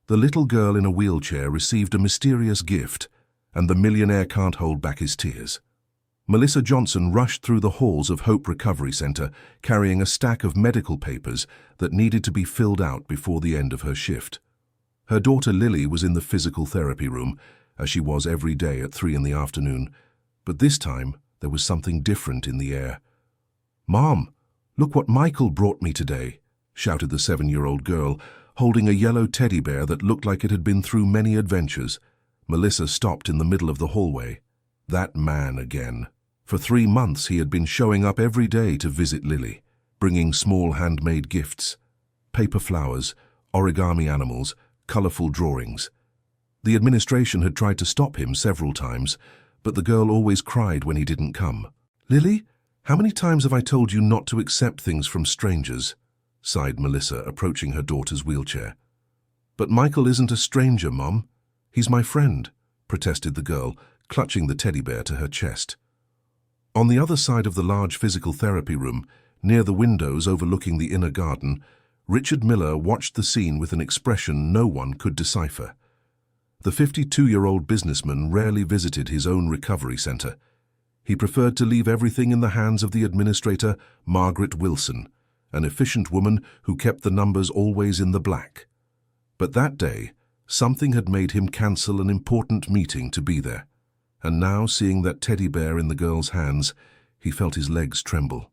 The little girl in a wheelchair received a mysterious gift, and the millionaire can't hold back his tears. Melissa Johnson rushed through the halls of Hope Recovery Center, carrying a stack of medical papers that needed to be filled out before the end of her shift. Her daughter Lily was in the physical therapy room, as she was every day at 3 in the afternoon, but this time there was something different in the air. "Mom, look what Michael brought me today," shouted the 7-year-old girl, holding a yellow teddy bear that looked like it had been through many adventures. Melissa stopped in the middle of the hallway. That man again. For 3 months he had been showing up every day to visit Lily, bringing small handmade gifts, paper flowers, origami animals, colorful drawings. The administration had tried to stop him several times, but the girl always cried when he didn't come. "Lily, how many times have I told you not to accept things from strangers?" sighed Melissa, approaching her daughter's wheelchair. "But Michael isn't a stranger, Mom. He's my friend," protested the girl, clutching the teddy bear to her chest. On the other side of the large physical therapy room, near the windows overlooking the inner garden, Richard Miller watched the scene with an expression no one could decipher. The 52-year-old businessman rarely visited his own recovery center. He preferred to leave everything in the hands of the administrator, Margaret Wilson, an efficient woman who kept the numbers always in the black. But that day, something had made him cancel an important meeting to be there. And now, seeing that teddy bear in the girl's hands, he felt his legs tremble.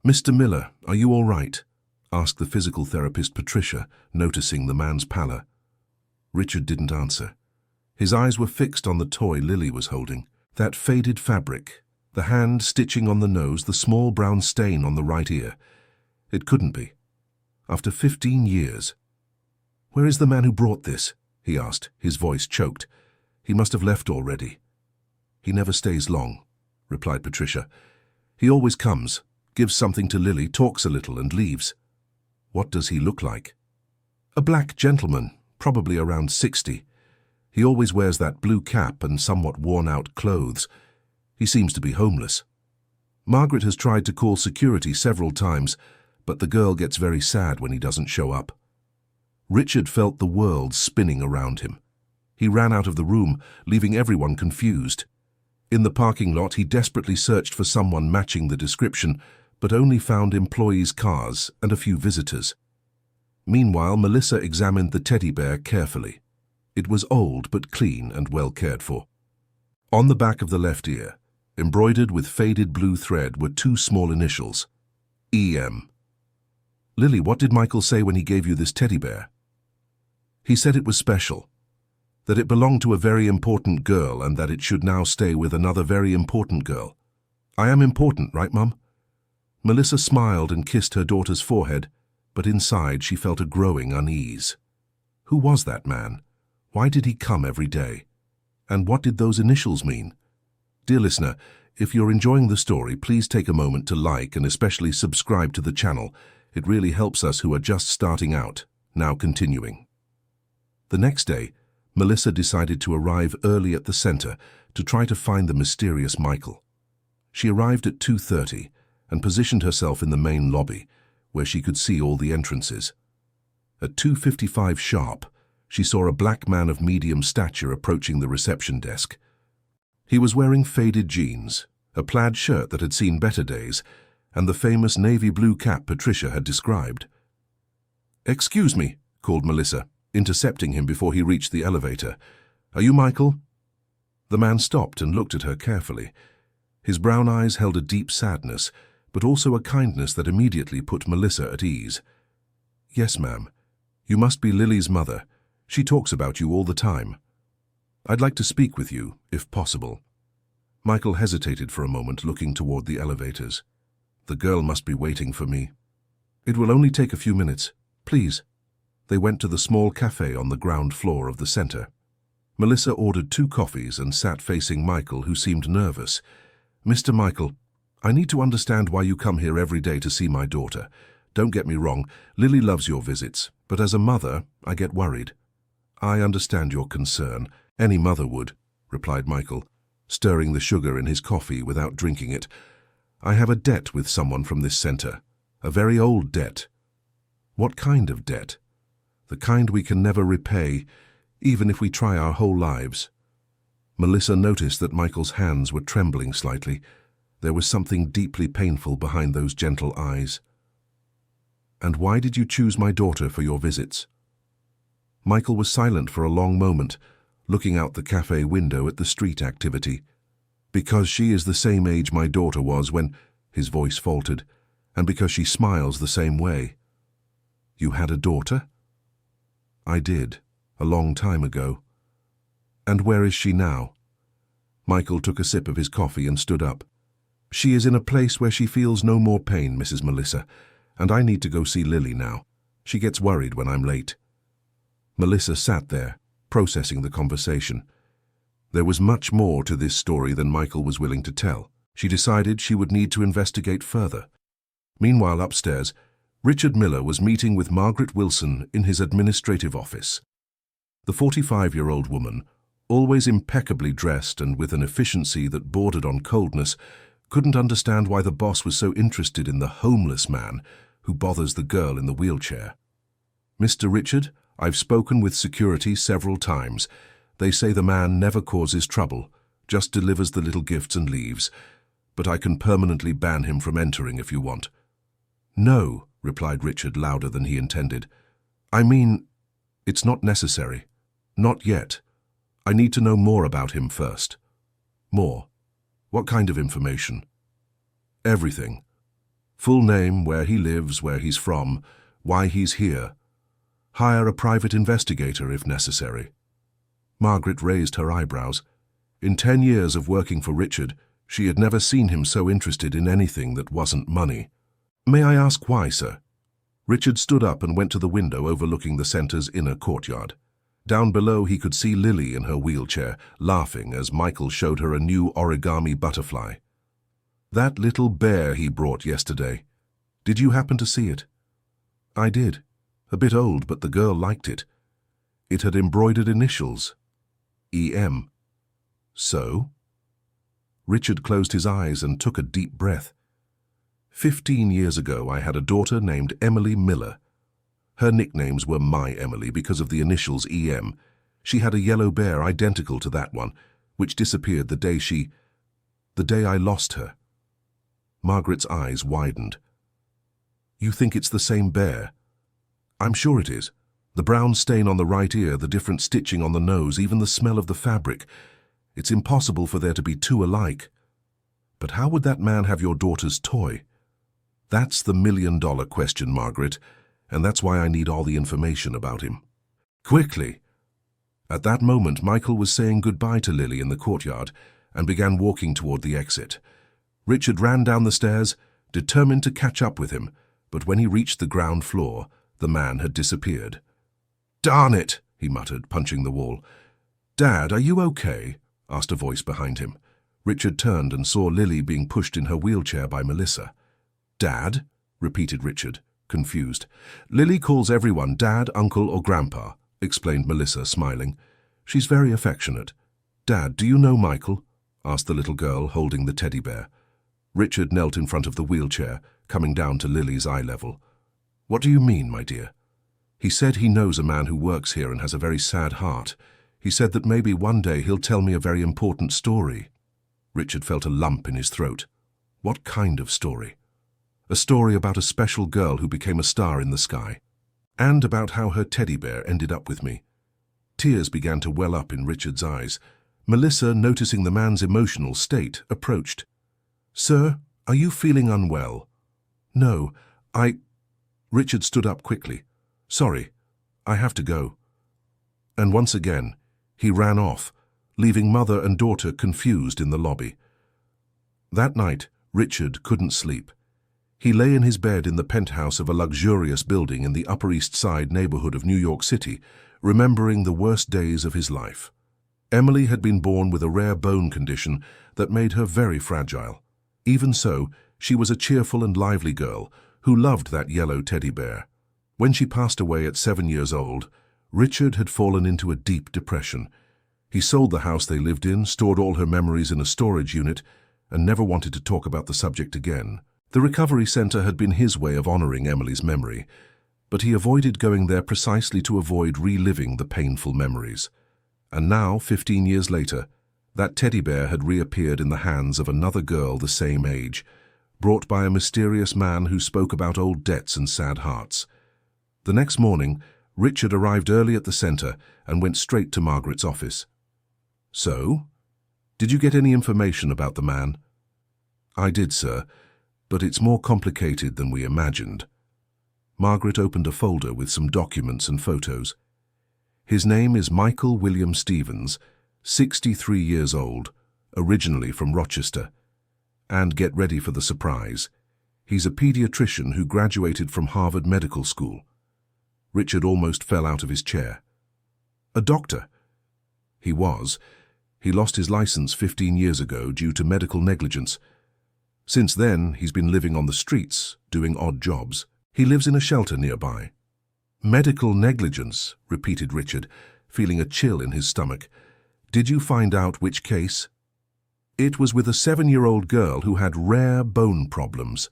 "Mr. Miller, are you all right?" asked the physical therapist Patricia, noticing the man's pallor. Richard didn't answer. His eyes were fixed on the toy Lily was holding. That faded fabric, the hand stitching on the nose, the small brown stain on the right ear. It couldn't be. After 15 years. "Where is the man who brought this?" he asked, his voice choked. "He must have left already." "He never stays long," replied Patricia. "He always comes, gives something to Lily, talks a little, and leaves." "What does he look like?" "A black gentleman, probably around 60. He always wears that blue cap and somewhat worn-out clothes. He seems to be homeless. Margaret has tried to call security several times, but the girl gets very sad when he doesn't show up." Richard felt the world spinning around him. He ran out of the room, leaving everyone confused. In the parking lot, he desperately searched for someone matching the description, but only found employees' cars and a few visitors. Meanwhile, Melissa examined the teddy bear carefully. It was old but clean and well cared for. On the back of the left ear, embroidered with faded blue thread, were 2 small initials, EM. "Lily, what did Michael say when he gave you this teddy bear?" "He said it was special, that it belonged to a very important girl and that it should now stay with another very important girl. I am important, right, Mum?" Melissa smiled and kissed her daughter's forehead, but inside she felt a growing unease. Who was that man? Why did he come every day? And what did those initials mean? Dear listener, if you're enjoying the story, please take a moment to like and especially subscribe to the channel. It really helps us who are just starting out. Now continuing. The next day, Melissa decided to arrive early at the center to try to find the mysterious Michael. She arrived at 2:30 and positioned herself in the main lobby, where she could see all the entrances. At 2:55 sharp, she saw a black man of medium stature approaching the reception desk. He was wearing faded jeans, a plaid shirt that had seen better days, and the famous navy blue cap Patricia had described. "Excuse me," called Melissa, intercepting him before he reached the elevator. "Are you Michael?" The man stopped and looked at her carefully. His brown eyes held a deep sadness, but also a kindness that immediately put Melissa at ease. "Yes, ma'am. You must be Lily's mother. She talks about you all the time. I'd like to speak with you, if possible." Michael hesitated for a moment, looking toward the elevators. "The girl must be waiting for me." "It will only take a few minutes. Please." They went to the small cafe on the ground floor of the center. Melissa ordered 2 coffees and sat facing Michael, who seemed nervous. "Mr. Michael, I need to understand why you come here every day to see my daughter. Don't get me wrong, Lily loves your visits, but as a mother, I get worried." "I understand your concern. Any mother would," replied Michael, stirring the sugar in his coffee without drinking it. "I have a debt with someone from this center, a very old debt." "What kind of debt?" the kind we can never repay, even if we try our whole lives. Melissa noticed that Michael's hands were trembling slightly. There was something deeply painful behind those gentle eyes. "And why did you choose my daughter for your visits?" Michael was silent for a long moment, looking out the cafe window at the street activity. "Because she is the same age my daughter was when—" his voice faltered, "and because she smiles the same way." "You had a daughter?" "I did, a long time ago." "And where is she now?" Michael took a sip of his coffee and stood up. "She is in a place where she feels no more pain, Mrs. Melissa, and I need to go see Lily now. She gets worried when I'm late." Melissa sat there, processing the conversation. There was much more to this story than Michael was willing to tell. She decided she would need to investigate further. Meanwhile, upstairs, Richard Miller was meeting with Margaret Wilson in his administrative office. The 45-year-old woman, always impeccably dressed and with an efficiency that bordered on coldness, couldn't understand why the boss was so interested in the homeless man who bothers the girl in the wheelchair. "Mr. Richard, I've spoken with security several times. They say the man never causes trouble, just delivers the little gifts and leaves. But I can permanently ban him from entering if you want." "No," replied Richard louder than he intended. "I mean, it's not necessary. Not yet. I need to know more about him first." "More? What kind of information?" "Everything. Full name, where he lives, where he's from, why he's here. Hire a private investigator if necessary." Margaret raised her eyebrows. In 10 years of working for Richard, she had never seen him so interested in anything that wasn't money. "May I ask why, sir?" Richard stood up and went to the window overlooking the center's inner courtyard. Down below he could see Lily in her wheelchair, laughing as Michael showed her a new origami butterfly. "That little bear he brought yesterday. Did you happen to see it?" "I did. A bit old, but the girl liked it. It had embroidered initials. E.M. So?" Richard closed his eyes and took a deep breath. 15 years ago, I had a daughter named Emily Miller. Her nicknames were My Emily because of the initials E.M. She had a yellow bear identical to that one, which disappeared the day I lost her." Margaret's eyes widened. "You think it's the same bear?" "I'm sure it is. The brown stain on the right ear, the different stitching on the nose, even the smell of the fabric. It's impossible for there to be two alike." "But how would that man have your daughter's toy?" "That's the million-dollar question, Margaret, and that's why I need all the information about him. Quickly!" At that moment, Michael was saying goodbye to Lily in the courtyard and began walking toward the exit. Richard ran down the stairs, determined to catch up with him, but when he reached the ground floor, the man had disappeared. "Darn it!" he muttered, punching the wall. "Dad, are you okay?" asked a voice behind him. Richard turned and saw Lily being pushed in her wheelchair by Melissa. "Dad?" repeated Richard, confused. "Lily calls everyone Dad, Uncle, or Grandpa," explained Melissa, smiling. "She's very affectionate." "Dad, do you know Michael?" asked the little girl, holding the teddy bear. Richard knelt in front of the wheelchair, coming down to Lily's eye level. "What do you mean, my dear?" "He said he knows a man who works here and has a very sad heart. He said that maybe one day he'll tell me a very important story." Richard felt a lump in his throat. "What kind of story?" "A story about a special girl who became a star in the sky, and about how her teddy bear ended up with me." Tears began to well up in Richard's eyes. Melissa, noticing the man's emotional state, approached. "Sir, are you feeling unwell?" "No, Richard stood up quickly. "Sorry, I have to go." And once again, he ran off, leaving mother and daughter confused in the lobby. That night, Richard couldn't sleep. He lay in his bed in the penthouse of a luxurious building in the Upper East Side neighborhood of New York City, remembering the worst days of his life. Emily had been born with a rare bone condition that made her very fragile. Even so, she was a cheerful and lively girl who loved that yellow teddy bear. When she passed away at 7 years old, Richard had fallen into a deep depression. He sold the house they lived in, stored all her memories in a storage unit, and never wanted to talk about the subject again. The recovery center had been his way of honoring Emily's memory. But he avoided going there precisely to avoid reliving the painful memories. And now, 15 years later, that teddy bear had reappeared in the hands of another girl the same age, brought by a mysterious man who spoke about old debts and sad hearts. The next morning, Richard arrived early at the centre and went straight to Margaret's office. "So? Did you get any information about the man?" "I did, sir, but it's more complicated than we imagined." Margaret opened a folder with some documents and photos. "His name is Michael William Stevens, 63 years old, originally from Rochester. And get ready for the surprise. He's a pediatrician who graduated from Harvard Medical School." Richard almost fell out of his chair. "A doctor?" "He was. He lost his license 15 years ago due to medical negligence. Since then, he's been living on the streets, doing odd jobs. He lives in a shelter nearby." "Medical negligence," repeated Richard, feeling a chill in his stomach. "Did you find out which case?" "It was with a 7-year-old girl who had rare bone problems.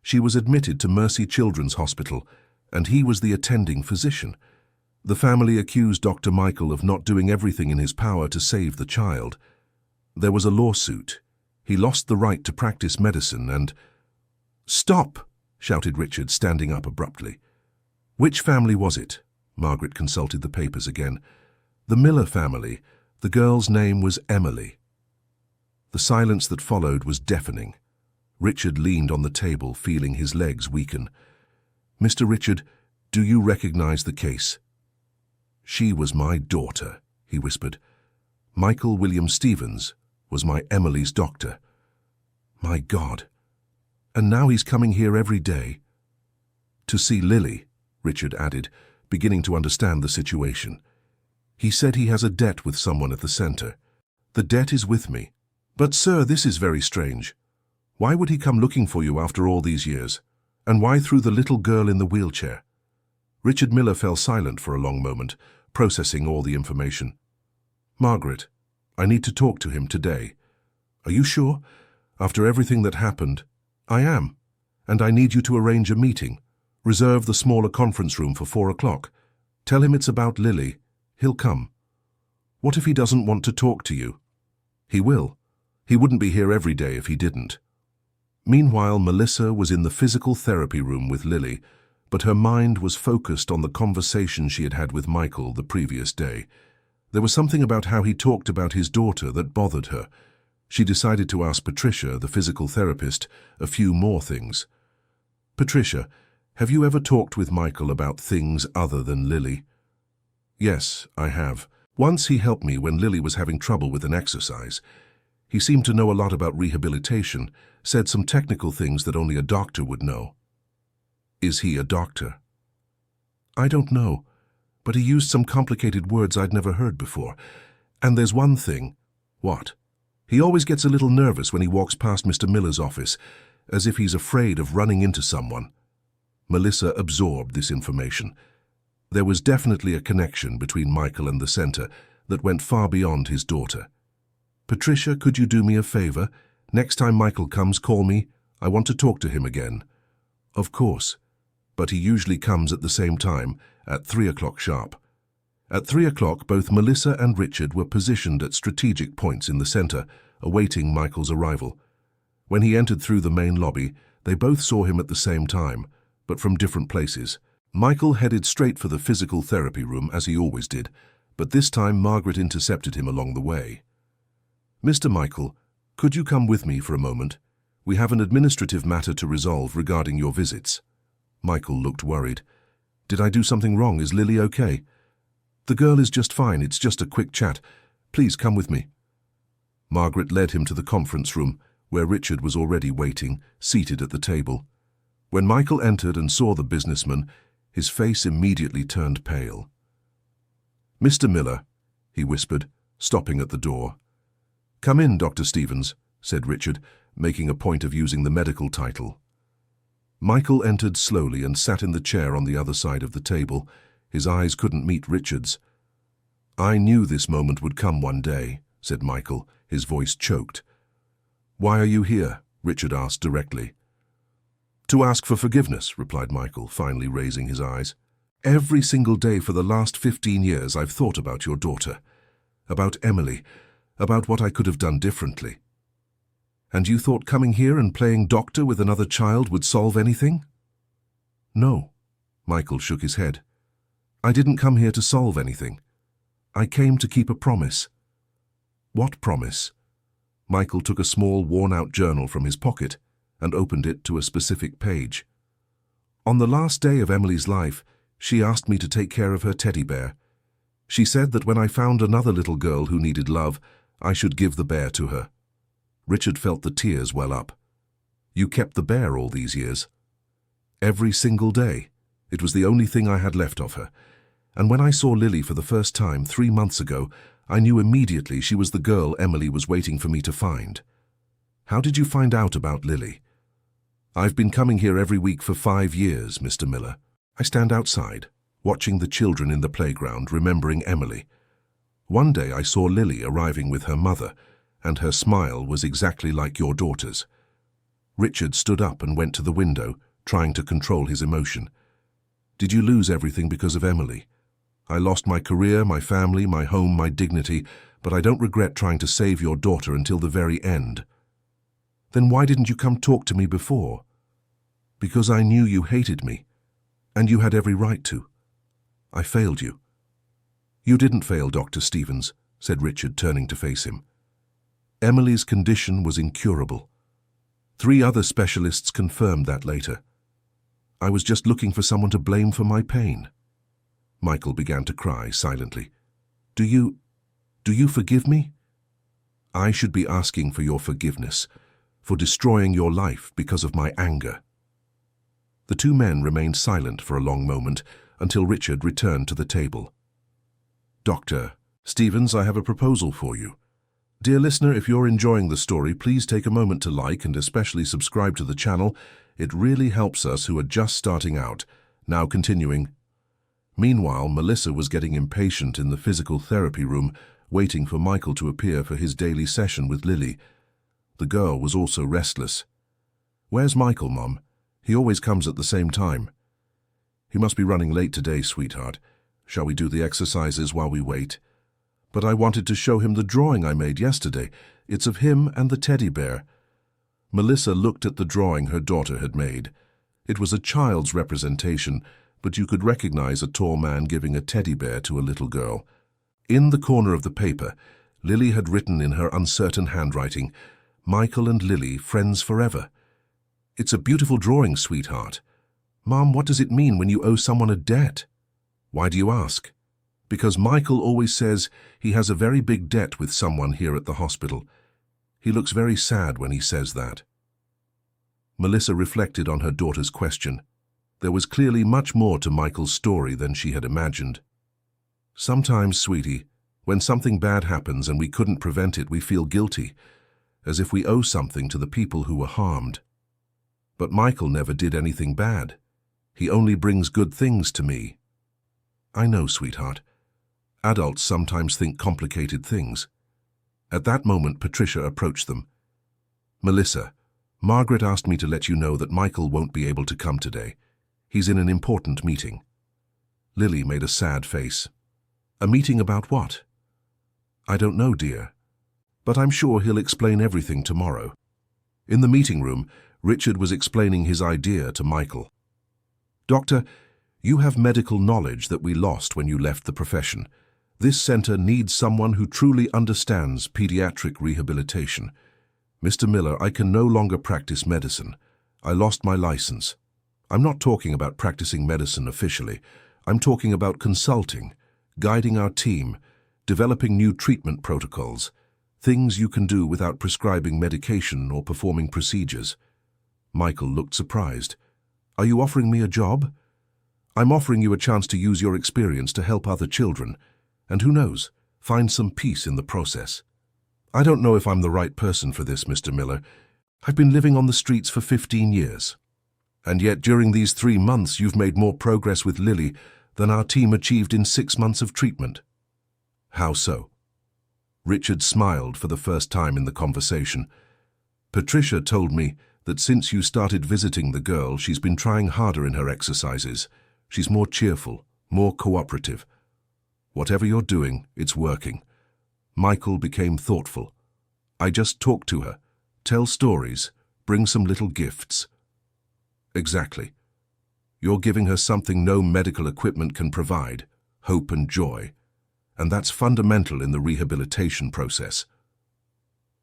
She was admitted to Mercy Children's Hospital, and he was the attending physician. The family accused Dr. Michael of not doing everything in his power to save the child. There was a lawsuit. He lost the right to practice medicine and—" "Stop!" shouted Richard, standing up abruptly. "Which family was it?" Margaret consulted the papers again. "The Miller family. The girl's name was Emily." The silence that followed was deafening. Richard leaned on the table, feeling his legs weaken. "Mr. Richard, do you recognize the case?" "She was my daughter," he whispered. "Michael William Stevens was my Emily's doctor. My God. And now he's coming here every day." "To see Lily," Richard added, beginning to understand the situation. "He said he has a debt with someone at the center. The debt is with me." "But, sir, this is very strange. Why would he come looking for you after all these years? And why through the little girl in the wheelchair?" Richard Miller fell silent for a long moment, processing all the information. "Margaret, I need to talk to him today." "Are you sure? After everything that happened?" "I am. And I need you to arrange a meeting. Reserve the smaller conference room for 4 o'clock. Tell him it's about Lily. He'll come." "What if he doesn't want to talk to you?" "He will. He wouldn't be here every day if he didn't." Meanwhile, Melissa was in the physical therapy room with Lily, but her mind was focused on the conversation she had had with Michael the previous day. There was something about how he talked about his daughter that bothered her. She decided to ask Patricia, the physical therapist, a few more things. "Patricia, have you ever talked with Michael about things other than Lily?" "Yes, I have. Once he helped me when Lily was having trouble with an exercise. He seemed to know a lot about rehabilitation, said some technical things that only a doctor would know." "Is he a doctor?" "I don't know, but he used some complicated words I'd never heard before. And there's one thing." "What?" "He always gets a little nervous when he walks past Mr. Miller's office, as if he's afraid of running into someone." Melissa absorbed this information. There was definitely a connection between Michael and the center that went far beyond his daughter. "Patricia, could you do me a favor? Next time Michael comes, call me. I want to talk to him again." "Of course. But he usually comes at the same time, at 3 o'clock sharp." At 3 o'clock, both Melissa and Richard were positioned at strategic points in the center, awaiting Michael's arrival. When he entered through the main lobby, they both saw him at the same time, but from different places. Michael headed straight for the physical therapy room, as he always did, but this time Margaret intercepted him along the way. "Mr. Michael, could you come with me for a moment? We have an administrative matter to resolve regarding your visits." Michael looked worried. "Did I do something wrong? Is Lily okay?" "The girl is just fine. It's just a quick chat. Please come with me." Margaret led him to the conference room, where Richard was already waiting, seated at the table. When Michael entered and saw the businessman, his face immediately turned pale. "Mr. Miller," he whispered, stopping at the door. "Come in, Dr. Stevens," said Richard, making a point of using the medical title. Michael entered slowly and sat in the chair on the other side of the table. His eyes couldn't meet Richard's. "I knew this moment would come one day," said Michael, his voice choked. "Why are you here?" Richard asked directly. To ask for forgiveness, replied Michael, finally raising his eyes. Every single day for the last 15 years I've thought about your daughter, about Emily, about what I could have done differently. And you thought coming here and playing doctor with another child would solve anything? No, Michael shook his head. I didn't come here to solve anything. I came to keep a promise. What promise? Michael took a small, worn-out journal from his pocket and opened it to a specific page. On the last day of Emily's life, she asked me to take care of her teddy bear. She said that when I found another little girl who needed love, I should give the bear to her. Richard felt the tears well up. You kept the bear all these years? Every single day. It was the only thing I had left of her. And when I saw Lily for the first time 3 months ago, I knew immediately she was the girl Emily was waiting for me to find. How did you find out about Lily? I've been coming here every week for 5 years, Mr. Miller. I stand outside, watching the children in the playground, remembering Emily. One day I saw Lily arriving with her mother, and her smile was exactly like your daughter's. Richard stood up and went to the window, trying to control his emotion. Did you lose everything because of Emily? I lost my career, my family, my home, my dignity, but I don't regret trying to save your daughter until the very end. Then why didn't you come talk to me before? Because I knew you hated me, and you had every right to. I failed you. You didn't fail, Dr. Stevens, said Richard, turning to face him. Emily's condition was incurable. 3 other specialists confirmed that later. I was just looking for someone to blame for my pain. Michael began to cry silently. Do you forgive me? I should be asking for your forgiveness, for destroying your life because of my anger. The 2 men remained silent for a long moment until Richard returned to the table. Dr. Stevens, I have a proposal for you. Dear listener, if you're enjoying the story, please take a moment to like and especially subscribe to the channel. It really helps us who are just starting out. Now continuing. Meanwhile, Melissa was getting impatient in the physical therapy room, waiting for Michael to appear for his daily session with Lily. The girl was also restless. Where's Michael, Mom? He always comes at the same time. He must be running late today, sweetheart. Shall we do the exercises while we wait? But I wanted to show him the drawing I made yesterday. It's of him and the teddy bear. Melissa looked at the drawing her daughter had made. It was a child's representation, but you could recognize a tall man giving a teddy bear to a little girl. In the corner of the paper, Lily had written in her uncertain handwriting, Michael and Lily, friends forever. It's a beautiful drawing, sweetheart. Mom, what does it mean when you owe someone a debt? Why do you ask? Because Michael always says he has a very big debt with someone here at the hospital. He looks very sad when he says that. Melissa reflected on her daughter's question. There was clearly much more to Michael's story than she had imagined. Sometimes, sweetie, when something bad happens and we couldn't prevent it, we feel guilty, as if we owe something to the people who were harmed. But Michael never did anything bad. He only brings good things to me. I know, sweetheart. Adults sometimes think complicated things. At that moment, Patricia approached them. Melissa, Margaret asked me to let you know that Michael won't be able to come today. He's in an important meeting. Lily made a sad face. A meeting about what? I don't know, dear. But I'm sure he'll explain everything tomorrow. In the meeting room, Richard was explaining his idea to Michael. Doctor, you have medical knowledge that we lost when you left the profession. This center needs someone who truly understands pediatric rehabilitation. Mr. Miller, I can no longer practice medicine. I lost my license. I'm not talking about practicing medicine officially. I'm talking about consulting, guiding our team, developing new treatment protocols, things you can do without prescribing medication or performing procedures. Michael looked surprised. Are you offering me a job? I'm offering you a chance to use your experience to help other children, and who knows, find some peace in the process. I don't know if I'm the right person for this, Mr. Miller. I've been living on the streets for 15 years. And yet during these 3 months you've made more progress with Lily than our team achieved in 6 months of treatment. How so? Richard smiled for the first time in the conversation. Patricia told me that since you started visiting the girl, she's been trying harder in her exercises. She's more cheerful, more cooperative. Whatever you're doing, it's working. Michael became thoughtful. I just talk to her, tell stories, bring some little gifts. Exactly. You're giving her something no medical equipment can provide, hope and joy. And that's fundamental in the rehabilitation process.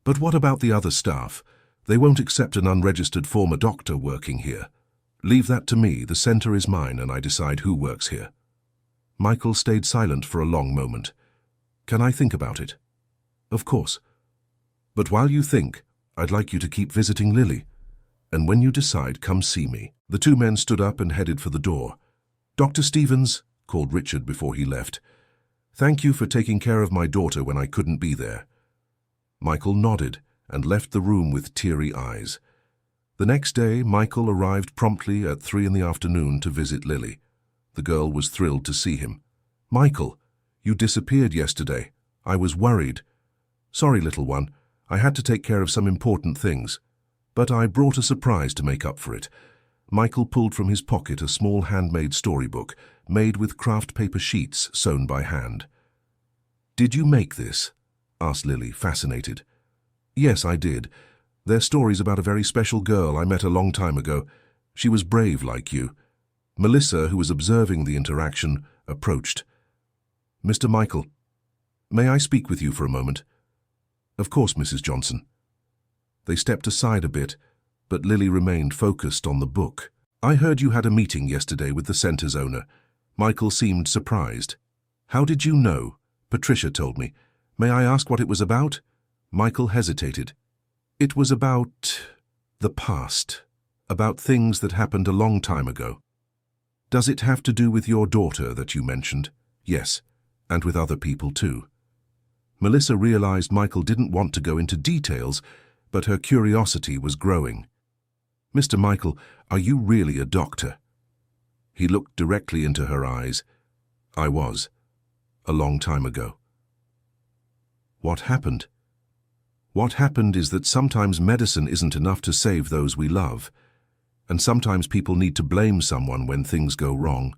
But what about the other staff? They won't accept an unregistered former doctor working here. Leave that to me. The center is mine and I decide who works here. Michael stayed silent for a long moment. Can I think about it? Of course. But while you think, I'd like you to keep visiting Lily. And when you decide, come see me. The two men stood up and headed for the door. Dr. Stevens, called Richard before he left. Thank you for taking care of my daughter when I couldn't be there. Michael nodded and left the room with teary eyes. The next day, Michael arrived promptly at 3 p.m. to visit Lily. The girl was thrilled to see him. Michael, you disappeared yesterday. I was worried. Sorry, little one. I had to take care of some important things. But I brought a surprise to make up for it. Michael pulled from his pocket a small handmade storybook, made with craft paper sheets sewn by hand. Did you make this? Asked Lily, fascinated. Yes, I did. They're stories about a very special girl I met a long time ago. She was brave like you. Melissa, who was observing the interaction, approached. Mr. Michael, may I speak with you for a moment? Of course, Mrs. Johnson. They stepped aside a bit, but Lily remained focused on the book. I heard you had a meeting yesterday with the center's owner. Michael seemed surprised. How did you know? Patricia told me. May I ask what it was about? Michael hesitated. It was about the past, about things that happened a long time ago. Does it have to do with your daughter that you mentioned? Yes, and with other people too. Melissa realized Michael didn't want to go into details, but her curiosity was growing. Mr. Michael, are you really a doctor? He looked directly into her eyes. I was, a long time ago. What happened? What happened is that sometimes medicine isn't enough to save those we love, and sometimes people need to blame someone when things go wrong.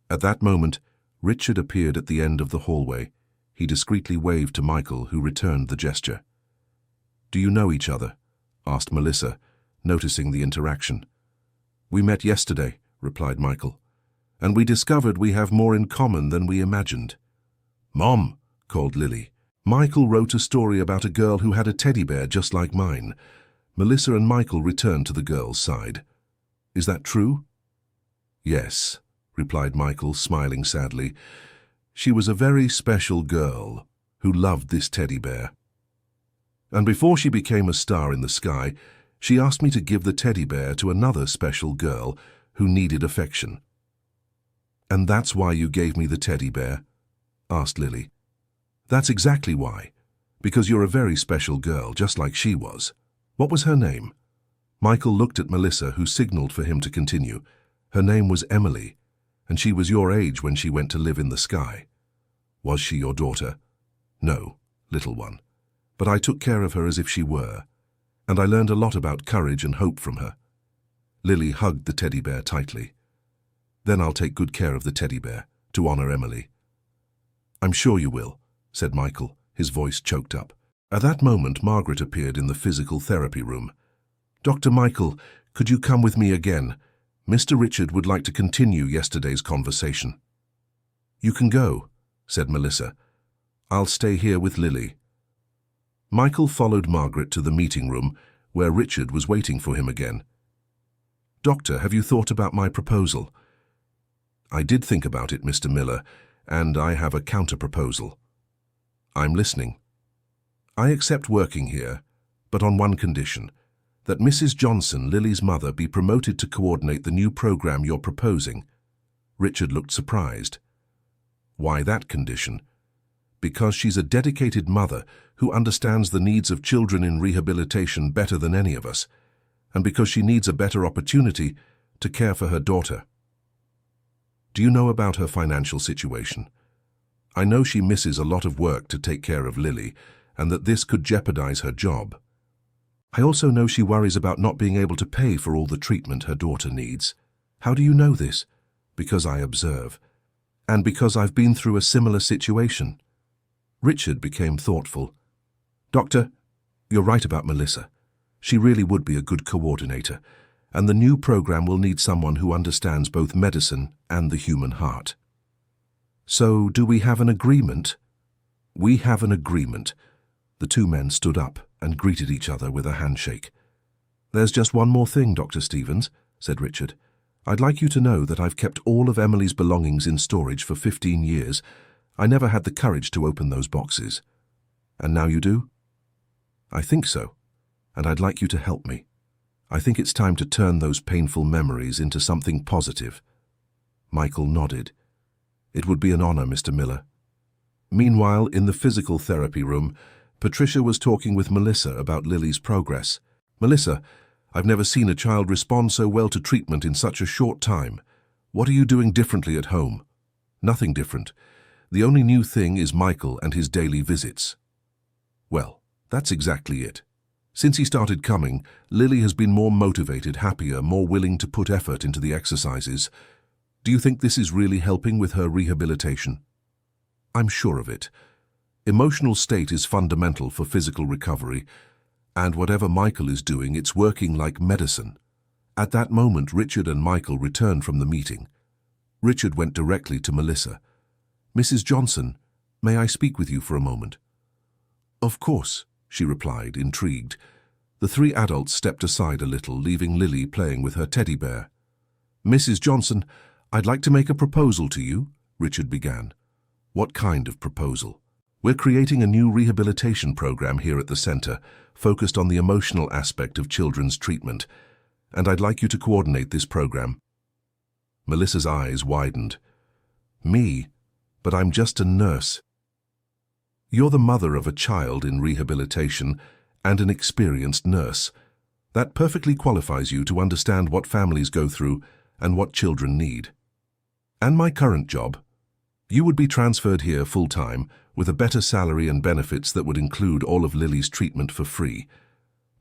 At that moment, Richard appeared at the end of the hallway. He discreetly waved to Michael, who returned the gesture. Do you know each other? Asked Melissa, noticing the interaction. We met yesterday, replied Michael, and we discovered we have more in common than we imagined. Mom, called Lily. Michael wrote a story about a girl who had a teddy bear just like mine. Melissa and Michael returned to the girl's side. Is that true? Yes, replied Michael, smiling sadly. She was a very special girl who loved this teddy bear. And before she became a star in the sky, she asked me to give the teddy bear to another special girl who needed affection. And that's why you gave me the teddy bear? Asked Lily. That's exactly why. Because you're a very special girl, just like she was. What was her name? Michael looked at Melissa, who signaled for him to continue. Her name was Emily, and she was your age when she went to live in the sky. Was she your daughter? No, little one. But I took care of her as if she were, and I learned a lot about courage and hope from her. Lily hugged the teddy bear tightly. Then I'll take good care of the teddy bear, to honor Emily. I'm sure you will, said Michael, his voice choked up. At that moment, Margaret appeared in the physical therapy room. Dr. Michael, could you come with me again? Mr. Richard would like to continue yesterday's conversation. You can go, said Melissa. I'll stay here with Lily. Michael followed Margaret to the meeting room, where Richard was waiting for him again. Doctor, have you thought about my proposal? I did think about it, Mr. Miller, and I have a counter-proposal. I'm listening. I accept working here, but on one condition, that Mrs. Johnson, Lily's mother, be promoted to coordinate the new program you're proposing. Richard looked surprised. Why that condition? Because she's a dedicated mother who understands the needs of children in rehabilitation better than any of us, and because she needs a better opportunity to care for her daughter. Do you know about her financial situation? I know she misses a lot of work to take care of Lily, and that this could jeopardize her job. I also know she worries about not being able to pay for all the treatment her daughter needs. How do you know this? Because I observe. And because I've been through a similar situation. Richard became thoughtful. Doctor, you're right about Melissa. She really would be a good coordinator, and the new program will need someone who understands both medicine and the human heart. So, do we have an agreement? We have an agreement. The two men stood up and greeted each other with a handshake. There's just one more thing, Dr. Stevens, said Richard. I'd like you to know that I've kept all of Emily's belongings in storage for 15 years. I never had the courage to open those boxes. And now you do? I think so, and I'd like you to help me. I think it's time to turn those painful memories into something positive. Michael nodded. It would be an honor, Mr. Miller. Meanwhile, in the physical therapy room, Patricia was talking with Melissa about Lily's progress. Melissa, I've never seen a child respond so well to treatment in such a short time. What are you doing differently at home? Nothing different. The only new thing is Michael and his daily visits. Well, that's exactly it. Since he started coming, Lily has been more motivated, happier, more willing to put effort into the exercises. Do you think this is really helping with her rehabilitation? I'm sure of it. Emotional state is fundamental for physical recovery, and whatever Michael is doing, it's working like medicine. At that moment, Richard and Michael returned from the meeting. Richard went directly to Melissa. Mrs. Johnson, may I speak with you for a moment? Of course, she replied, intrigued. The three adults stepped aside a little, leaving Lily playing with her teddy bear. Mrs. Johnson, I'd like to make a proposal to you, Richard began. What kind of proposal? We're creating a new rehabilitation program here at the center, focused on the emotional aspect of children's treatment, and I'd like you to coordinate this program. Melissa's eyes widened. Me? But I'm just a nurse. You're the mother of a child in rehabilitation and an experienced nurse. That perfectly qualifies you to understand what families go through and what children need. And my current job? You would be transferred here full-time with a better salary and benefits that would include all of Lily's treatment for free.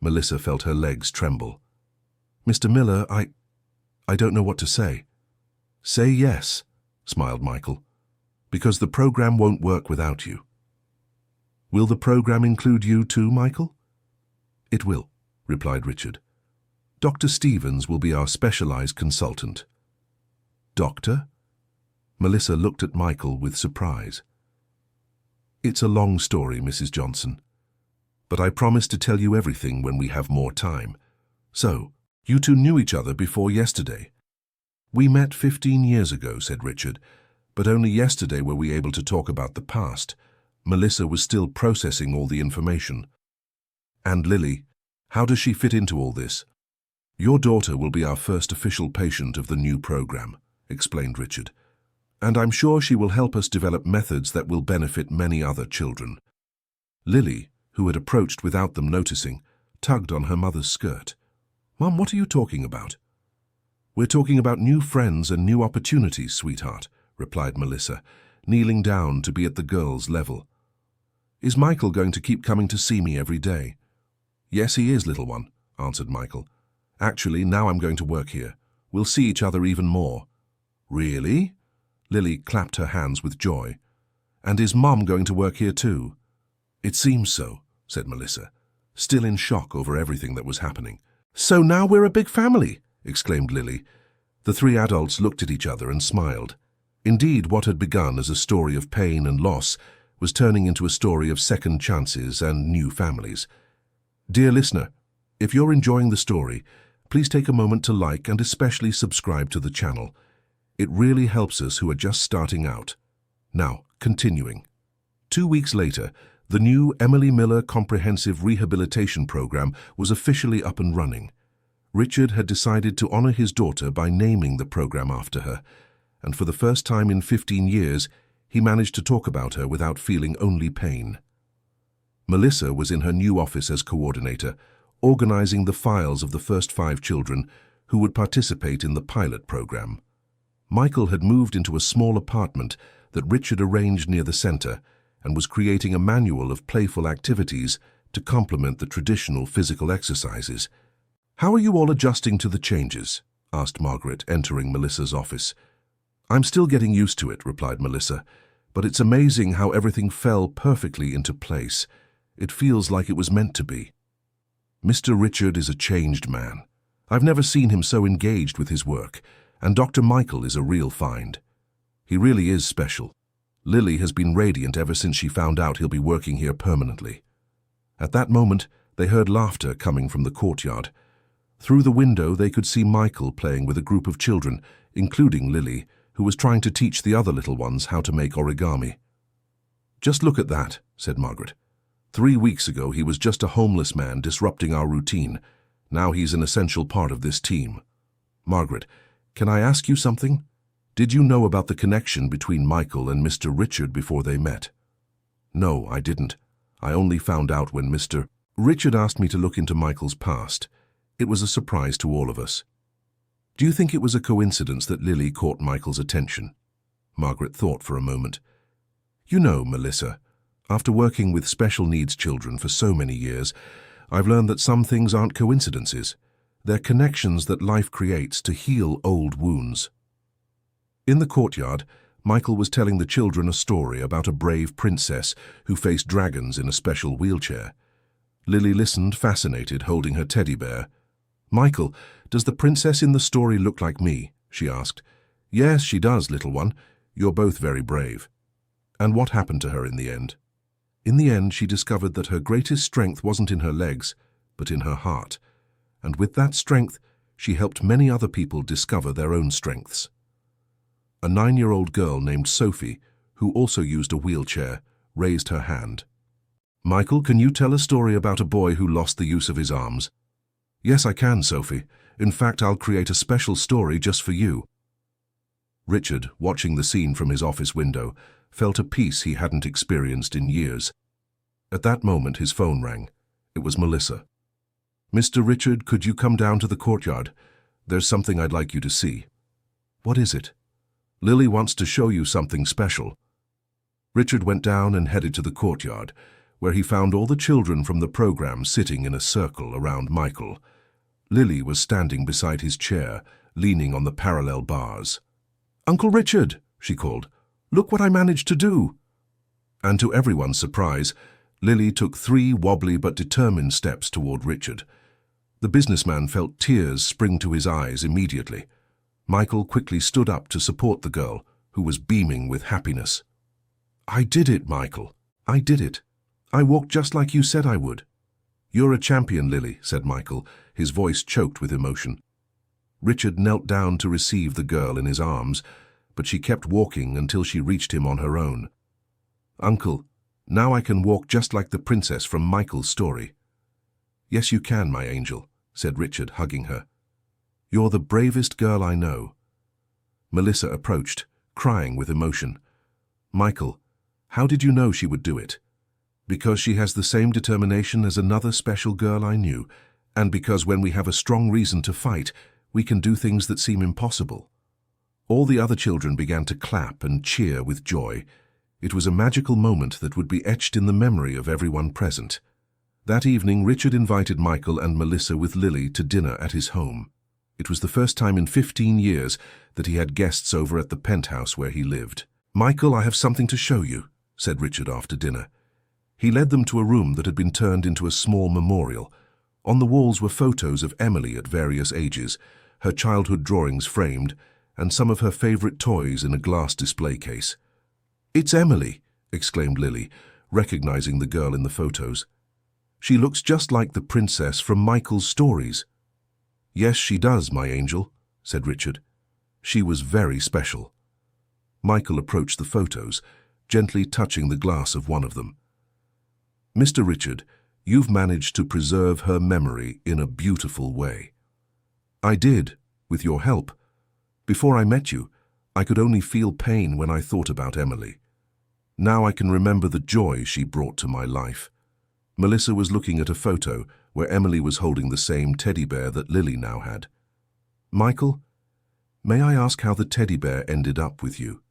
Melissa felt her legs tremble. Mr. Miller, I don't know what to say. Say yes, smiled Michael, because the program won't work without you. Will the program include you too, Michael? It will, replied Richard. Dr. Stevens will be our specialized consultant. Doctor? Melissa looked at Michael with surprise. It's a long story, Mrs. Johnson, but I promise to tell you everything when we have more time. So, you two knew each other before yesterday? We met 15 years ago, said Richard, but only yesterday were we able to talk about the past. Melissa was still processing all the information. And Lily, how does she fit into all this? Your daughter will be our first official patient of the new program, explained Richard. And I'm sure she will help us develop methods that will benefit many other children. Lily, who had approached without them noticing, tugged on her mother's skirt. Mom, what are you talking about? We're talking about new friends and new opportunities, sweetheart, replied Melissa, kneeling down to be at the girl's level. Is Michael going to keep coming to see me every day? Yes, he is, little one, answered Michael. Actually, now I'm going to work here. We'll see each other even more. Really? Lily clapped her hands with joy. And is Mom going to work here too? It seems so, said Melissa, still in shock over everything that was happening. So now we're a big family, exclaimed Lily. The three adults looked at each other and smiled. Indeed, what had begun as a story of pain and loss was turning into a story of second chances and new families. Dear listener, if you're enjoying the story, please take a moment to like and especially subscribe to the channel. It really helps us who are just starting out. Now, continuing. 2 weeks later, the new Emily Miller Comprehensive Rehabilitation Program was officially up and running. Richard had decided to honor his daughter by naming the program after her, and for the first time in 15 years, he managed to talk about her without feeling only pain. Melissa was in her new office as coordinator, organizing the files of the first 5 children who would participate in the pilot program. Michael had moved into a small apartment that Richard arranged near the center and was creating a manual of playful activities to complement the traditional physical exercises. "How are you all adjusting to the changes?" asked Margaret, entering Melissa's office. "I'm still getting used to it," replied Melissa, "but it's amazing how everything fell perfectly into place. It feels like it was meant to be." "Mr. Richard is a changed man. I've never seen him so engaged with his work, and Dr. Michael is a real find. He really is special. Lily has been radiant ever since she found out he'll be working here permanently." At that moment, they heard laughter coming from the courtyard. Through the window, they could see Michael playing with a group of children, including Lily, who was trying to teach the other little ones how to make origami. "Just look at that," said Margaret. 3 weeks ago, he was just a homeless man disrupting our routine. Now he's an essential part of this team. Margaret, can I ask you something? Did you know about the connection between Michael and Mr. Richard before they met?" "No, I didn't. I only found out when Mr. Richard asked me to look into Michael's past. It was a surprise to all of us." "Do you think it was a coincidence that Lily caught Michael's attention?" Margaret thought for a moment. "You know, Melissa, after working with special needs children for so many years, I've learned that some things aren't coincidences. They're connections that life creates to heal old wounds." In the courtyard, Michael was telling the children a story about a brave princess who faced dragons in a special wheelchair. Lily listened, fascinated, holding her teddy bear. "Michael, does the princess in the story look like me?" she asked. "Yes, she does, little one. You're both very brave." "And what happened to her in the end?" "In the end, she discovered that her greatest strength wasn't in her legs, but in her heart. And with that strength, she helped many other people discover their own strengths." A 9-year-old girl named Sophie, who also used a wheelchair, raised her hand. "Michael, can you tell a story about a boy who lost the use of his arms?" "Yes, I can, Sophie. In fact, I'll create a special story just for you." Richard, watching the scene from his office window, felt a peace he hadn't experienced in years. At that moment, his phone rang. It was Melissa. "Mr. Richard, could you come down to the courtyard? There's something I'd like you to see." "What is it?" "Lily wants to show you something special." Richard went down and headed to the courtyard, where he found all the children from the program sitting in a circle around Michael. Lily was standing beside his chair, leaning on the parallel bars. "Uncle Richard," she called, "look what I managed to do." And to everyone's surprise, Lily took 3 wobbly but determined steps toward Richard. The businessman felt tears spring to his eyes immediately. Michael quickly stood up to support the girl, who was beaming with happiness. "I did it, Michael. I did it. I walked just like you said I would." "You're a champion, Lily," said Michael, his voice choked with emotion. Richard knelt down to receive the girl in his arms, but she kept walking until she reached him on her own. "Uncle, now I can walk just like the princess from Michael's story." "Yes, you can, my angel," said Richard, hugging her. "You're the bravest girl I know." Melissa approached, crying with emotion. "Michael, how did you know she would do it?" "Because she has the same determination as another special girl I knew, and because when we have a strong reason to fight, we can do things that seem impossible." All the other children began to clap and cheer with joy. It was a magical moment that would be etched in the memory of everyone present. That evening, Richard invited Michael and Melissa with Lily to dinner at his home. It was the first time in 15 years that he had guests over at the penthouse where he lived. "Michael, I have something to show you," said Richard after dinner. He led them to a room that had been turned into a small memorial. On the walls were photos of Emily at various ages, her childhood drawings framed, and some of her favorite toys in a glass display case. "It's Emily," exclaimed Lily, recognizing the girl in the photos. "She looks just like the princess from Michael's stories." "Yes, she does, my angel," said Richard. "She was very special." Michael approached the photos, gently touching the glass of one of them. "Mr. Richard, you've managed to preserve her memory in a beautiful way." "I did, with your help. Before I met you, I could only feel pain when I thought about Emily. Now I can remember the joy she brought to my life." Melissa was looking at a photo where Emily was holding the same teddy bear that Lily now had. "Michael, may I ask how the teddy bear ended up with you?"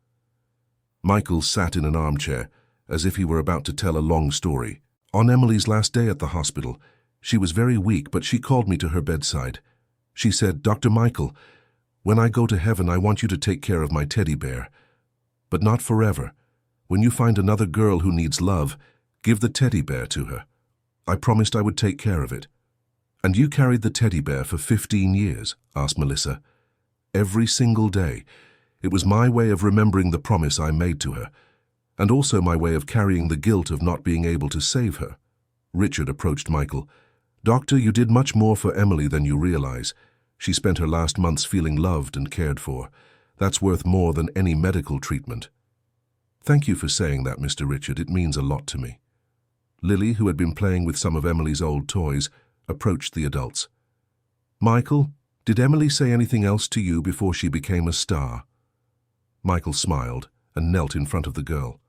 Michael sat in an armchair, as if he were about to tell a long story. On Emily's last day at the hospital, she was very weak, but she called me to her bedside. She said, "Dr. Michael, when I go to heaven, I want you to take care of my teddy bear. But not forever. When you find another girl who needs love, give the teddy bear to her. I promised I would take care of it." "And you carried the teddy bear for 15 years?" asked Melissa. "Every single day. It was my way of remembering the promise I made to her, and also my way of carrying the guilt of not being able to save her." Richard approached Michael. "Doctor, you did much more for Emily than you realize. She spent her last months feeling loved and cared for. That's worth more than any medical treatment." "Thank you for saying that, Mr. Richard. It means a lot to me." Lily, who had been playing with some of Emily's old toys, approached the adults. "Michael, did Emily say anything else to you before she became a star?" Michael smiled and knelt in front of the girl.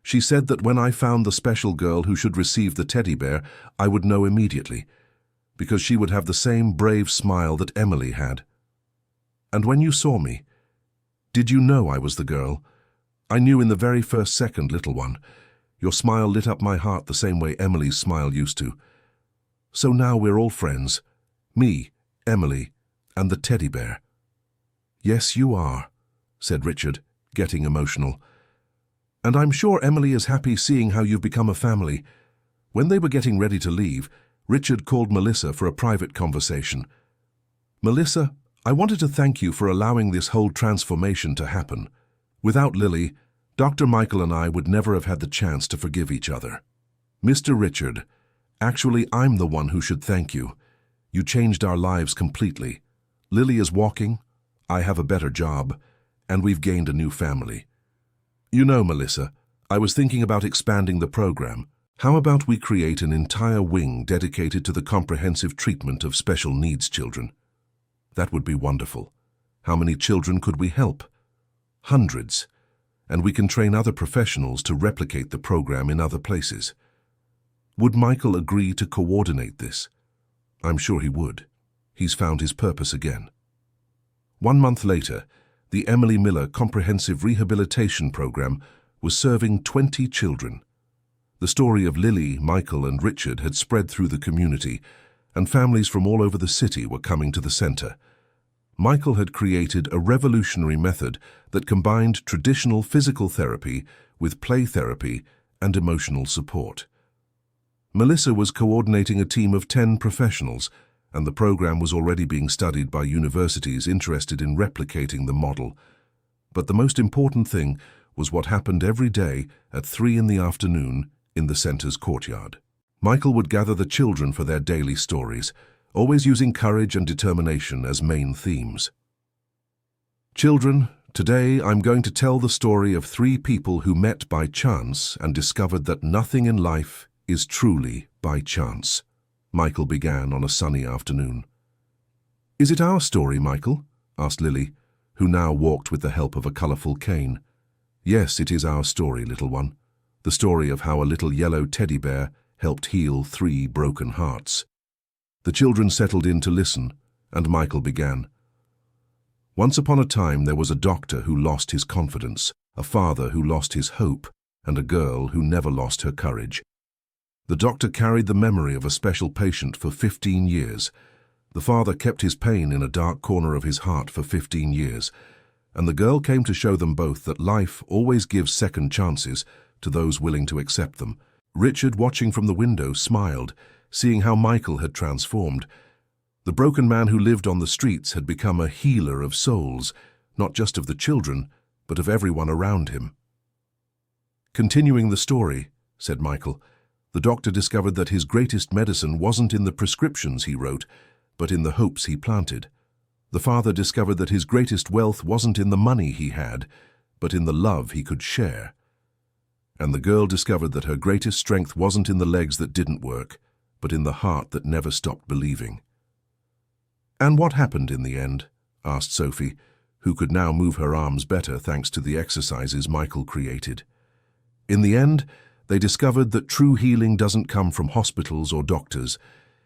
"She said that when I found the special girl who should receive the teddy bear, I would know immediately, because she would have the same brave smile that Emily had. And when you saw me, did you know I was the girl? I knew in the very first second, little one. Your smile lit up my heart the same way Emily's smile used to. So now we're all friends. Me, Emily, and the teddy bear." "Yes, you are," said Richard, getting emotional. "And I'm sure Emily is happy seeing how you've become a family." When they were getting ready to leave, Richard called Melissa for a private conversation. "Melissa, I wanted to thank you for allowing this whole transformation to happen. Without Lily, Dr. Michael and I would never have had the chance to forgive each other." "Mr. Richard, actually I'm the one who should thank you. You changed our lives completely. Lily is walking, I have a better job, and we've gained a new family. You know, Melissa, I was thinking about expanding the program. How about we create an entire wing dedicated to the comprehensive treatment of special needs children? That would be wonderful. How many children could we help? Hundreds. And we can train other professionals to replicate the program in other places. Would Michael agree to coordinate this? I'm sure he would. He's found his purpose again." 1 month later, the Emily Miller Comprehensive Rehabilitation Program was serving 20 children. The story of Lily, Michael, and Richard had spread through the community, and families from all over the city were coming to the center. Michael had created a revolutionary method that combined traditional physical therapy with play therapy and emotional support. Melissa was coordinating a team of 10 professionals, and the program was already being studied by universities interested in replicating the model. But the most important thing was what happened every day at 3 in the afternoon in the center's courtyard. Michael would gather the children for their daily stories, always using courage and determination as main themes. "Children, today I'm going to tell the story of 3 people who met by chance and discovered that nothing in life is truly by chance," Michael began on a sunny afternoon. "Is it our story, Michael?" asked Lily, who now walked with the help of a colorful cane. "Yes, it is our story, little one. The story of how a little yellow teddy bear helped heal 3 broken hearts." The children settled in to listen, and Michael began. "Once upon a time there was a doctor who lost his confidence, a father who lost his hope, and a girl who never lost her courage. The doctor carried the memory of a special patient for 15 years. The father kept his pain in a dark corner of his heart for 15 years, and the girl came to show them both that life always gives second chances to those willing to accept them." Richard, watching from the window, smiled, seeing how Michael had transformed. The broken man who lived on the streets had become a healer of souls, not just of the children, but of everyone around him. "Continuing the story," said Michael, "the doctor discovered that his greatest medicine wasn't in the prescriptions he wrote, but in the hopes he planted. The father discovered that his greatest wealth wasn't in the money he had, but in the love he could share. And the girl discovered that her greatest strength wasn't in the legs that didn't work, but in the heart that never stopped believing." "And what happened in the end?" asked Sophie, who could now move her arms better thanks to the exercises Michael created. "In the end, they discovered that true healing doesn't come from hospitals or doctors.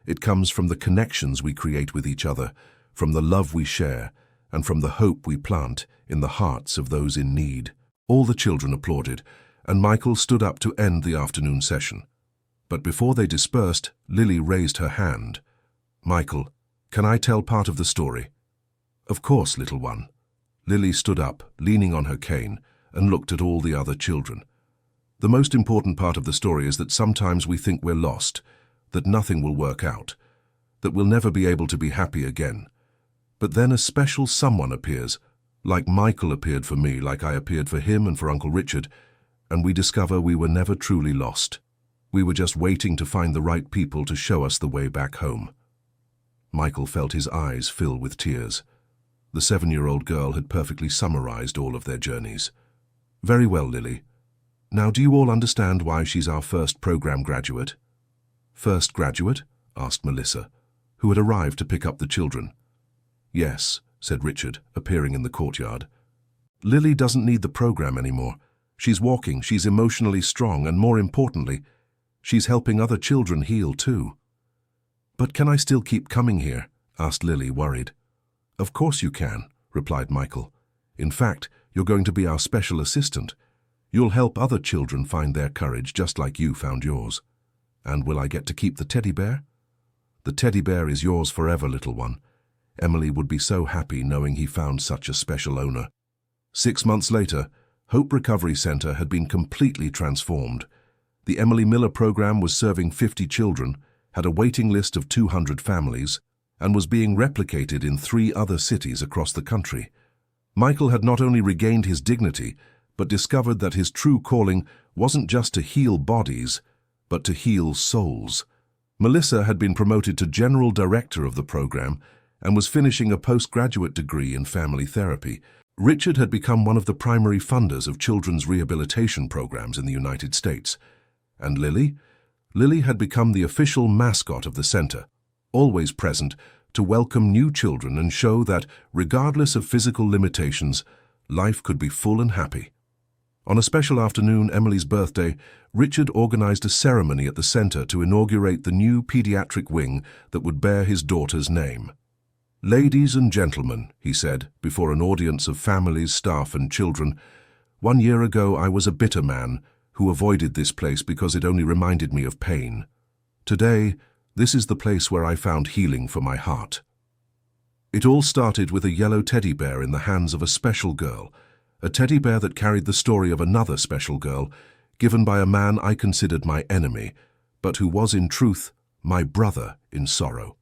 It comes from the connections we create with each other, from the love we share, and from the hope we plant in the hearts of those in need." All the children applauded, and Michael stood up to end the afternoon session. But before they dispersed, Lily raised her hand. "Michael, can I tell part of the story?" "Of course, little one." Lily stood up, leaning on her cane, and looked at all the other children. "The most important part of the story is that sometimes we think we're lost, that nothing will work out, that we'll never be able to be happy again. But then a special someone appears, like Michael appeared for me, like I appeared for him and for Uncle Richard, and we discover we were never truly lost. We were just waiting to find the right people to show us the way back home." Michael felt his eyes fill with tears. The 7-year-old girl had perfectly summarized all of their journeys. "Very well, Lily. Now, do you all understand why she's our first program graduate?" "First graduate?" asked Melissa, who had arrived to pick up the children. "Yes," said Richard, appearing in the courtyard. "Lily doesn't need the program anymore. She's walking, she's emotionally strong, and more importantly, she's helping other children heal too." "But can I still keep coming here?" asked Lily, worried. "Of course you can," replied Michael. "In fact, you're going to be our special assistant. You'll help other children find their courage just like you found yours. And will I get to keep the teddy bear?" "The teddy bear is yours forever, little one." Emily would be so happy knowing he found such a special owner. 6 months later, Hope Recovery Center had been completely transformed. The Emily Miller program was serving 50 children, had a waiting list of 200 families, and was being replicated in 3 other cities across the country. Michael had not only regained his dignity, but discovered that his true calling wasn't just to heal bodies, but to heal souls. Melissa had been promoted to General Director of the program and was finishing a postgraduate degree in family therapy. Richard had become one of the primary funders of children's rehabilitation programs in the United States. And Lily? Lily had become the official mascot of the center, always present to welcome new children and show that, regardless of physical limitations, life could be full and happy. On a special afternoon, Emily's birthday, Richard organized a ceremony at the center to inaugurate the new pediatric wing that would bear his daughter's name. "Ladies and gentlemen," he said, before an audience of families, staff, and children, "1 year ago I was a bitter man who avoided this place because it only reminded me of pain. Today, this is the place where I found healing for my heart." It all started with a yellow teddy bear in the hands of a special girl, a teddy bear that carried the story of another special girl, given by a man I considered my enemy, but who was in truth my brother in sorrow.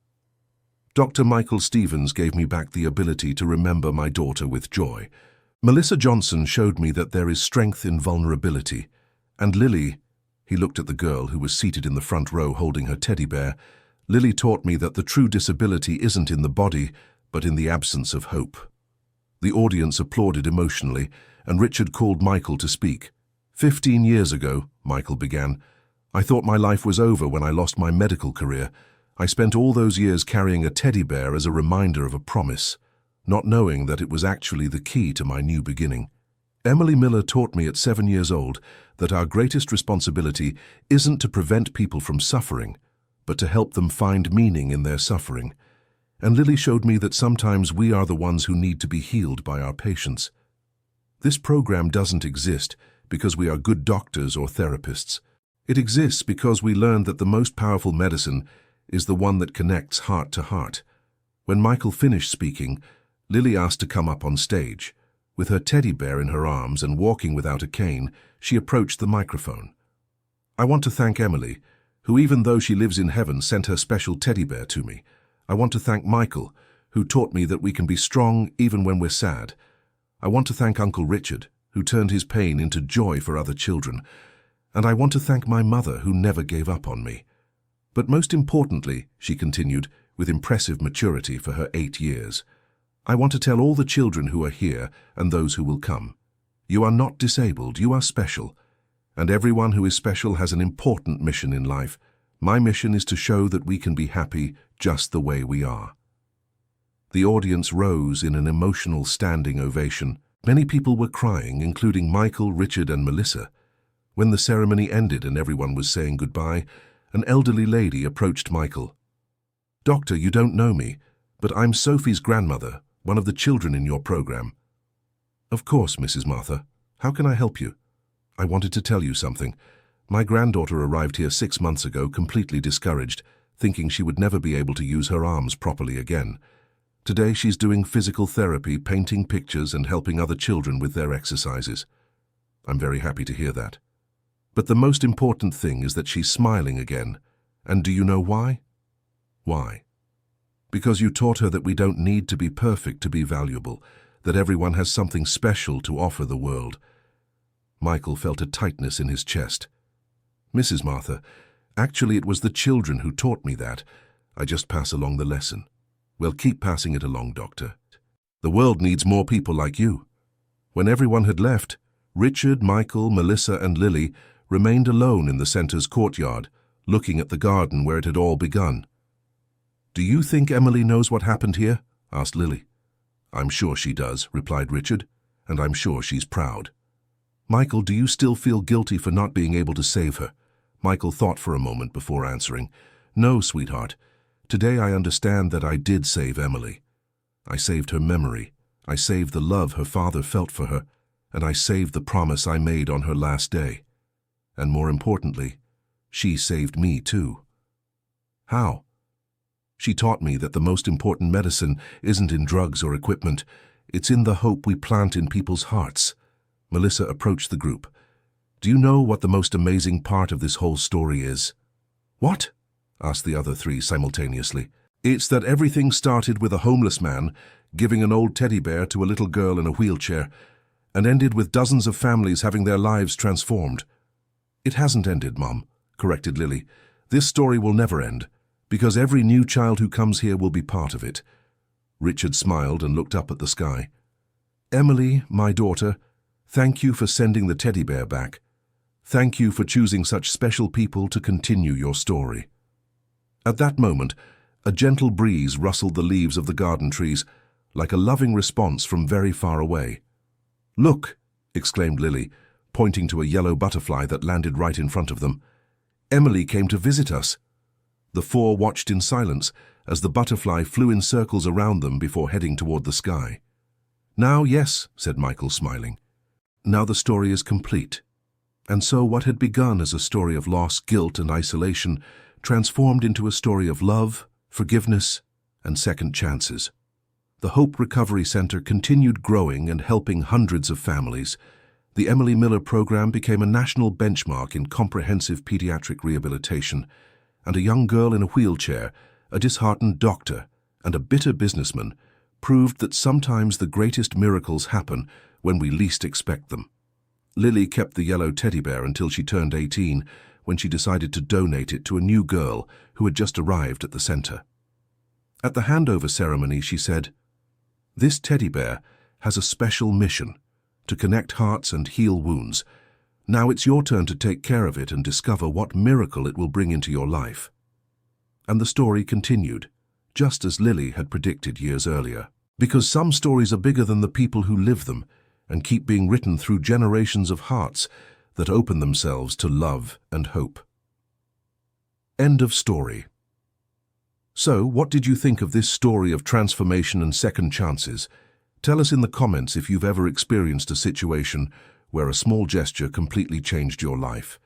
Dr. Michael Stevens gave me back the ability to remember my daughter with joy. Melissa Johnson showed me that there is strength in vulnerability. And Lily, he looked at the girl who was seated in the front row holding her teddy bear, Lily taught me that the true disability isn't in the body, but in the absence of hope. The audience applauded emotionally, and Richard called Michael to speak. 15 years ago, Michael began, I thought my life was over when I lost my medical career. I spent all those years carrying a teddy bear as a reminder of a promise, not knowing that it was actually the key to my new beginning. Emily Miller taught me at 7 years old that our greatest responsibility isn't to prevent people from suffering, but to help them find meaning in their suffering. And Lily showed me that sometimes we are the ones who need to be healed by our patients. This program doesn't exist because we are good doctors or therapists. It exists because we learned that the most powerful medicine is the one that connects heart to heart. When Michael finished speaking, Lily asked to come up on stage. With her teddy bear in her arms and walking without a cane, she approached the microphone. "I want to thank Emily, who even though she lives in heaven sent her special teddy bear to me. I want to thank Michael, who taught me that we can be strong even when we're sad. I want to thank Uncle Richard, who turned his pain into joy for other children. And I want to thank my mother, who never gave up on me. But most importantly," she continued, with impressive maturity for her 8 years, "I want to tell all the children who are here and those who will come. You are not disabled, you are special. And everyone who is special has an important mission in life. My mission is to show that we can be happy just the way we are." The audience rose in an emotional standing ovation. Many people were crying, including Michael, Richard, and Melissa. When the ceremony ended and everyone was saying goodbye, an elderly lady approached Michael. "Doctor, you don't know me, but I'm Sophie's grandmother, one of the children in your program." "Of course, Mrs. Martha. How can I help you?" "I wanted to tell you something. My granddaughter arrived here 6 months ago, completely discouraged, thinking she would never be able to use her arms properly again. Today she's doing physical therapy, painting pictures and helping other children with their exercises. I'm very happy to hear that. But the most important thing is that she's smiling again. And do you know why? Why? Because you taught her that we don't need to be perfect to be valuable, that everyone has something special to offer the world. Michael felt a tightness in his chest. Mrs. Martha, actually it was the children who taught me that. I just pass along the lesson. Well, keep passing it along, Doctor. The world needs more people like you. When everyone had left, Richard, Michael, Melissa and Lily remained alone in the center's courtyard, looking at the garden where it had all begun. "Do you think Emily knows what happened here?" asked Lily. "I'm sure she does," replied Richard, "and I'm sure she's proud." "Michael, do you still feel guilty for not being able to save her?" Michael thought for a moment before answering. "No, sweetheart. Today I understand that I did save Emily. I saved her memory. I saved the love her father felt for her, and I saved the promise I made on her last day. And more importantly, she saved me too." "How?" "She taught me that the most important medicine isn't in drugs or equipment. It's in the hope we plant in people's hearts." Melissa approached the group. "Do you know what the most amazing part of this whole story is?" "What?" asked the other three simultaneously. "It's that everything started with a homeless man giving an old teddy bear to a little girl in a wheelchair, and ended with dozens of families having their lives transformed." "It hasn't ended, Mom," corrected Lily. "This story will never end, because every new child who comes here will be part of it." Richard smiled and looked up at the sky. "Emily, my daughter, thank you for sending the teddy bear back. Thank you for choosing such special people to continue your story." At that moment, a gentle breeze rustled the leaves of the garden trees, like a loving response from very far away. "Look!" exclaimed Lily, pointing to a yellow butterfly that landed right in front of them. "Emily came to visit us." The four watched in silence as the butterfly flew in circles around them before heading toward the sky. "Now, yes," said Michael, smiling. "Now the story is complete." And so what had begun as a story of loss, guilt, and isolation transformed into a story of love, forgiveness, and second chances. The Hope Recovery Center continued growing and helping hundreds of families. The Emily Miller program became a national benchmark in comprehensive pediatric rehabilitation, and a young girl in a wheelchair, a disheartened doctor, and a bitter businessman proved that sometimes the greatest miracles happen when we least expect them. Lily kept the yellow teddy bear until she turned 18, when she decided to donate it to a new girl who had just arrived at the center. At the handover ceremony, she said, "This teddy bear has a special mission, to connect hearts and heal wounds. Now it's your turn to take care of it and discover what miracle it will bring into your life." And the story continued, just as Lily had predicted years earlier. Because some stories are bigger than the people who live them, and keep being written through generations of hearts that open themselves to love and hope. End of story. So, what did you think of this story of transformation and second chances? Tell us in the comments if you've ever experienced a situation where a small gesture completely changed your life.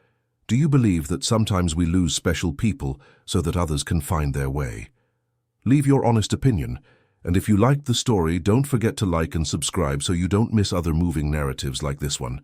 Do you believe that sometimes we lose special people so that others can find their way? Leave your honest opinion, and if you liked the story, don't forget to like and subscribe so you don't miss other moving narratives like this one.